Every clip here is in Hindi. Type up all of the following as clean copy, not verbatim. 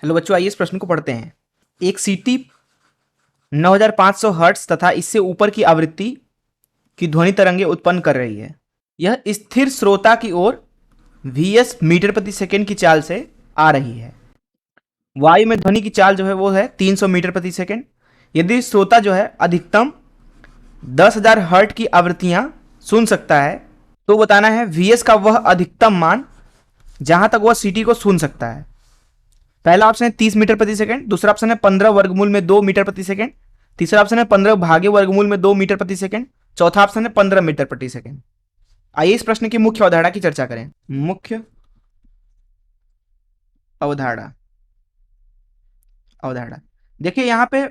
हेलो बच्चों, आइए इस प्रश्न को पढ़ते हैं। एक सीटी 9500 हर्ट्ज तथा इससे ऊपर की आवृत्ति की ध्वनि तरंगे उत्पन्न कर रही है। यह स्थिर श्रोता की ओर Vs मीटर प्रति सेकंड की चाल से आ रही है। वायु में ध्वनि की चाल जो है वो है 300 मीटर प्रति सेकंड। यदि श्रोता जो है अधिकतम 10,000 हर्ट्ज की आवृत्तियां सुन सकता है तो बताना है Vs का वह अधिकतम मान जहां तक वह सीटी को सुन सकता है। पहला ऑप्शन है 30 मीटर प्रति सेकंड, दूसरा ऑप्शन है 15 वर्गमूल में 2 मीटर प्रति सेकंड, तीसरा ऑप्शन है 15 भागे वर्गमूल में 2 मीटर प्रति सेकंड, चौथा ऑप्शन है 15 मीटर प्रति सेकंड। आइए इस प्रश्न की मुख्य अवधारणा की चर्चा करें। मुख्य अवधारणा अवधारणा देखिए, यहां पे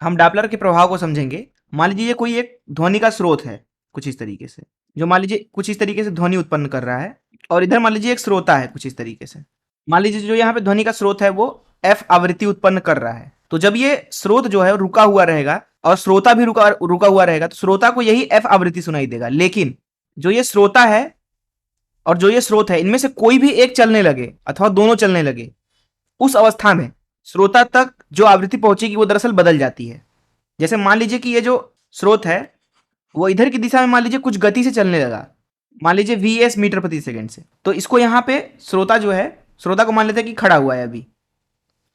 हम डॉपलर के प्रभाव को समझेंगे। मान लीजिए कोई एक ध्वनि का स्रोत है कुछ इस तरीके से, जो मान लीजिए कुछ इस तरीके से ध्वनि उत्पन्न कर रहा है, और इधर मान लीजिए एक श्रोता है कुछ इस तरीके से। मान लीजिए जो यहाँ पे ध्वनि का स्रोत है वो एफ आवृत्ति उत्पन्न कर रहा है, तो जब ये स्रोत जो है रुका हुआ रहेगा और श्रोता भी रुका हुआ रहेगा तो श्रोता को यही एफ आवृत्ति सुनाई देगा। लेकिन जो ये श्रोता है और जो ये स्रोत है, इनमें से कोई भी एक चलने लगे अथवा दोनों चलने लगे, उस अवस्था में श्रोता तक जो आवृत्ति पहुंचेगी वो दरअसल बदल जाती है। जैसे मान लीजिए कि ये जो स्रोत है वो इधर की दिशा में मान लीजिए कुछ गति से चलने लगा, मान लीजिए Vs मीटर प्रति सेकंड से, तो इसको यहाँ पे श्रोता जो है, श्रोता को मान लेते हैं कि खड़ा हुआ है अभी,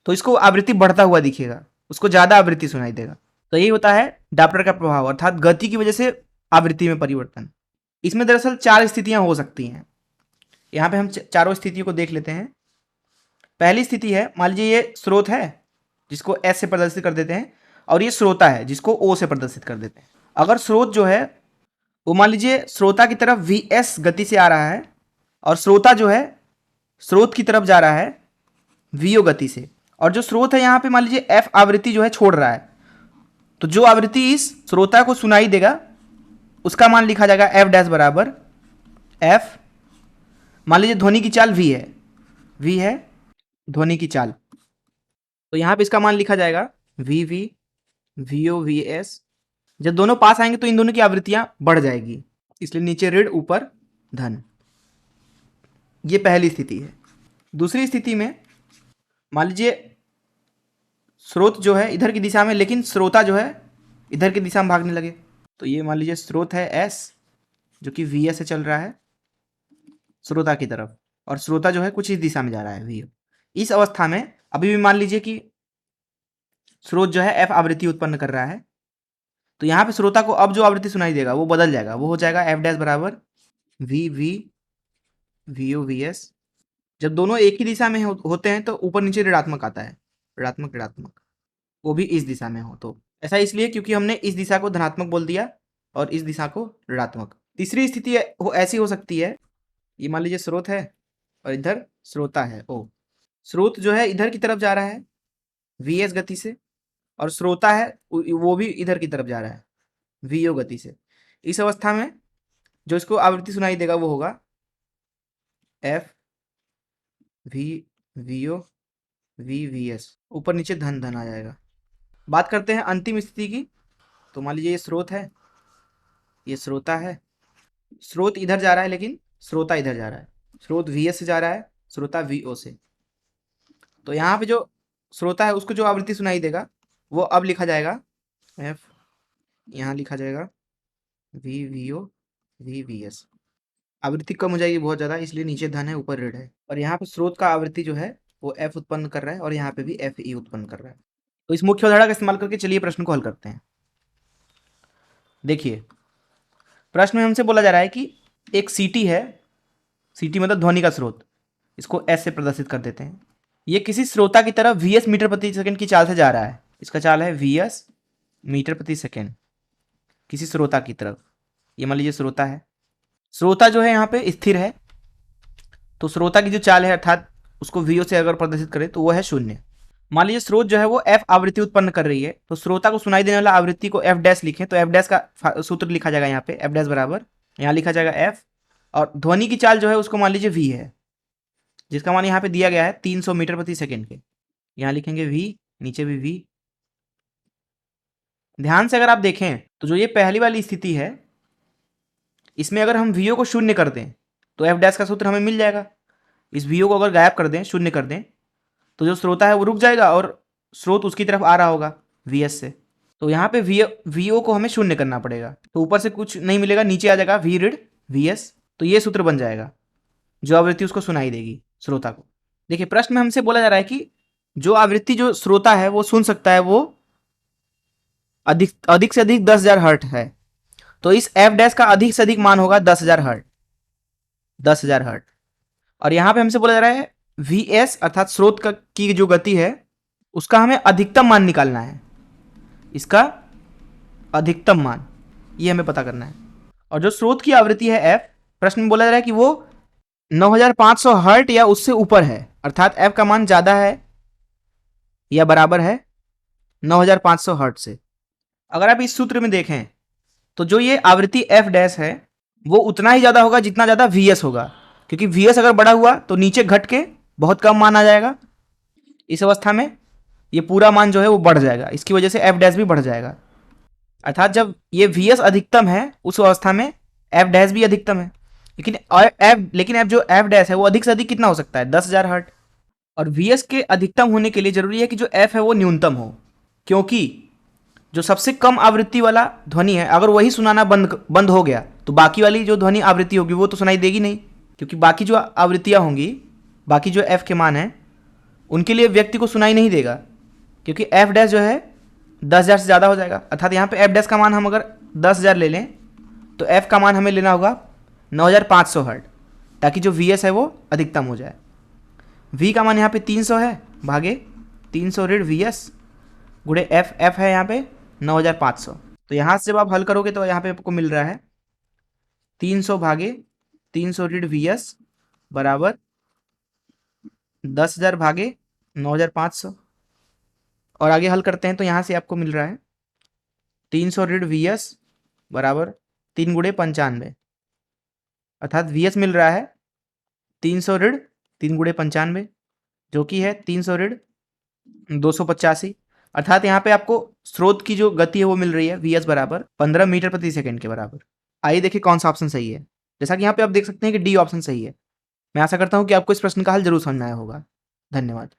तो इसको आवृत्ति बढ़ता हुआ दिखेगा, उसको ज्यादा आवृत्ति सुनाई देगा। तो यही होता है डॉपलर का प्रभाव, अर्थात गति की वजह से आवृत्ति में परिवर्तन। इसमें दरअसल 4 स्थितियां हो सकती हैं। यहाँ पे हम चारों स्थितियों को देख लेते हैं। पहली स्थिति है, मान लीजिए ये स्रोत है जिसको S से प्रदर्शित कर देते हैं, और ये श्रोता है जिसको O से प्रदर्शित कर देते हैं। अगर स्रोत जो है वो मान लीजिए श्रोता की तरफ Vs गति से आ रहा है और श्रोता जो है स्रोत की तरफ जा रहा है Vo गति से, और जो स्रोत है यहाँ पे मान लीजिए F आवृत्ति जो है छोड़ रहा है, तो जो आवृत्ति इस श्रोता को सुनाई देगा उसका मान लिखा जाएगा F डैश बराबर F। मान लीजिए ध्वनि की चाल V है, V है ध्वनि की चाल, तो यहाँ पे इसका मान लिखा जाएगा VV VO VS। जब दोनों पास आएंगे तो इन दोनों की आवृत्तियां बढ़ जाएगी, इसलिए नीचे ऋण ऊपर धन। ये पहली स्थिति है। दूसरी स्थिति में मान लीजिए स्रोत जो है इधर की दिशा में, लेकिन श्रोता जो है इधर की दिशा में भागने लगे, तो ये मान लीजिए स्रोत है S जो कि Vs से चल रहा है श्रोता की तरफ, और श्रोता जो है कुछ इस दिशा में जा रहा है Vo। इस अवस्था में अभी भी मान लीजिए कि स्रोत जो है F आवृत्ति उत्पन्न कर रहा है, तो यहाँ पे श्रोता को अब जो आवृत्ति सुनाई देगा वो बदल जाएगा, वो हो जाएगा F डैश बराबर VV VO VS। जब दोनों एक ही दिशा में होते हैं तो ऊपर नीचे ऋणात्मक आता है, ऋणात्मक ऋणात्मक, वो भी इस दिशा में हो। तो ऐसा इसलिए क्योंकि हमने इस दिशा को धनात्मक बोल दिया और इस दिशा को ऋणात्मक। तीसरी स्थिति ऐसी हो सकती है, ये मान लीजिए स्रोत है और इधर श्रोता है O। स्रोत जो है इधर की तरफ जा रहा है Vs गति से, और श्रोता है वो भी इधर की तरफ जा रहा है Vo गति से। इस अवस्था में जो इसको आवृत्ति सुनाई देगा वो होगा F V Vo V Vs, ऊपर नीचे धन धन आ जाएगा। बात करते हैं अंतिम स्थिति की। तो मान लीजिए ये स्रोत है, ये श्रोता है, स्रोत इधर जा रहा है लेकिन श्रोता इधर जा रहा है, स्रोत Vs से जा रहा है, श्रोता Vo से। तो यहाँ पे जो श्रोता है उसको जो आवृत्ति सुनाई देगा वो अब लिखा जाएगा F, यहाँ लिखा जाएगा V Vo V Vs। आवृत्ति कम हो जाएगी बहुत ज़्यादा, इसलिए नीचे धन है ऊपर ऋण है, और यहाँ पे स्रोत का आवृत्ति जो है वो F उत्पन्न कर रहा है और यहाँ पे भी FE उत्पन्न कर रहा है। तो इस मुख्य अवधारणा का इस्तेमाल करके चलिए प्रश्न को हल करते हैं। देखिए प्रश्न में हमसे बोला जा रहा है कि एक सीटी है, सीटी मतलब ध्वनि का स्रोत, इसको S से प्रदर्शित कर देते हैं। ये किसी श्रोता की तरफ Vs मीटर प्रति सेकंड की चाल से जा रहा है, इसका चाल है Vs मीटर प्रति सेकंड किसी श्रोता की तरफ। ये मान लीजिए श्रोता है, श्रोता जो है यहाँ पे स्थिर है, तो श्रोता की जो चाल है अर्थात उसको Vo से अगर प्रदर्शित करें तो वो है 0। मान लीजिए स्रोत जो है वो F आवृत्ति उत्पन्न कर रही है, तो श्रोता को सुनाई देने वाला आवृत्ति को F डैश लिखें तो F डैश का सूत्र लिखा जाएगा यहाँ पे F डैश बराबर, यहाँ लिखा जाएगा F, और ध्वनि की चाल जो है उसको मान लीजिए V है, जिसका मान यहाँ पे दिया गया है 300 मीटर प्रति सेकेंड के, यहाँ लिखेंगे V, नीचे भी V। ध्यान से अगर आप देखें तो जो ये पहली वाली स्थिति है इसमें अगर हम Vo को 0 कर दें तो F डैश का सूत्र हमें मिल जाएगा। इस Vo को अगर गायब कर दें, 0 कर दें, तो जो श्रोता है वो रुक जाएगा और स्रोत उसकी तरफ आ रहा होगा वीएस से। तो यहाँ पे वीओ को हमें शून्य करना पड़ेगा, तो ऊपर से कुछ नहीं मिलेगा, नीचे आ जाएगा वी ऋण वीएस। तो ये सूत्र बन जाएगा, जो आवृत्ति उसको सुनाई देगी श्रोता को। देखिए प्रश्न में हमसे बोला जा रहा है कि जो आवृत्ति जो श्रोता है वो सुन सकता है वो अधिक से अधिक 10,000 हर्ट है। तो इस एफ डैश का अधिक से अधिक मान होगा 10,000 हर्ट, 10,000 हर्ट। और यहां पे हमसे बोला जा रहा है वी एस अर्थात स्रोत की जो गति है उसका हमें अधिकतम मान निकालना है, इसका अधिकतम मान ये हमें पता करना है। और जो स्रोत की आवृत्ति है एफ, प्रश्न में बोला जा रहा है कि वो 9,500 हर्ट या उससे ऊपर है, अर्थात एफ का मान ज्यादा है या बराबर है 9,500 हर्ट से। अगर आप इस सूत्र में देखें तो जो ये आवृत्ति एफ डैश है वो उतना ही ज्यादा होगा जितना ज्यादा वी एस होगा, क्योंकि वी एस अगर बड़ा हुआ तो नीचे घट के बहुत कम मान आ जाएगा। इस अवस्था में ये पूरा मान जो है वो बढ़ जाएगा, इसकी वजह से एफ डैश भी बढ़ जाएगा। अर्थात जब ये वी एस अधिकतम है उस अवस्था में एफ डैश भी अधिकतम है, लेकिन एफ जो एफ डैश है वो अधिक से अधिक कितना हो सकता है 10,000 हर्ट। और वी एस के अधिकतम होने के लिए जरूरी है कि जो एफ है वो न्यूनतम हो, क्योंकि जो सबसे कम आवृत्ति वाला ध्वनि है अगर वही सुनाना बंद हो गया तो बाकी वाली जो ध्वनि आवृत्ति होगी वो तो सुनाई देगी नहीं, क्योंकि बाकी जो आवृत्तियां होंगी, बाकी जो एफ के मान है उनके लिए व्यक्ति को सुनाई नहीं देगा, क्योंकि एफ डैश जो है 10,000 से ज़्यादा हो जाएगा। अर्थात यहाँ पे एफ डैश का मान हम अगर 10,000 ले लें तो एफ का मान हमें लेना होगा 9,500 हर्ट, ताकि जो वी एस है वो अधिकतम हो जाए। वी का मान यहाँ पे 300 है, भागे 300 ऋण वी एस गुणे एफ है यहाँ पे 9,500। तो यहाँ से जब आप हल करोगे तो यहाँ पे आपको मिल रहा है 300 भागे 300 ऋण वी एस बराबर 10,000 भागे 9,500। और आगे हल करते हैं तो यहाँ से आपको मिल रहा है 300 ऋण वी एस बराबर 3 गुणे 95, अर्थात वी एस मिल रहा है 300 ऋण 3 गुणे 95, जो कि है 300 ऋण 285। अर्थात यहाँ पे आपको स्रोत की जो गति है वो मिल रही है वी एस बराबर 15 मीटर प्रति सेकंड के बराबर। आइए देखिए कौन सा ऑप्शन सही है। जैसा कि यहाँ पे आप देख सकते हैं कि डी ऑप्शन सही है। मैं आशा करता हूँ कि आपको इस प्रश्न का हल जरूर समझ में आया होगा। धन्यवाद।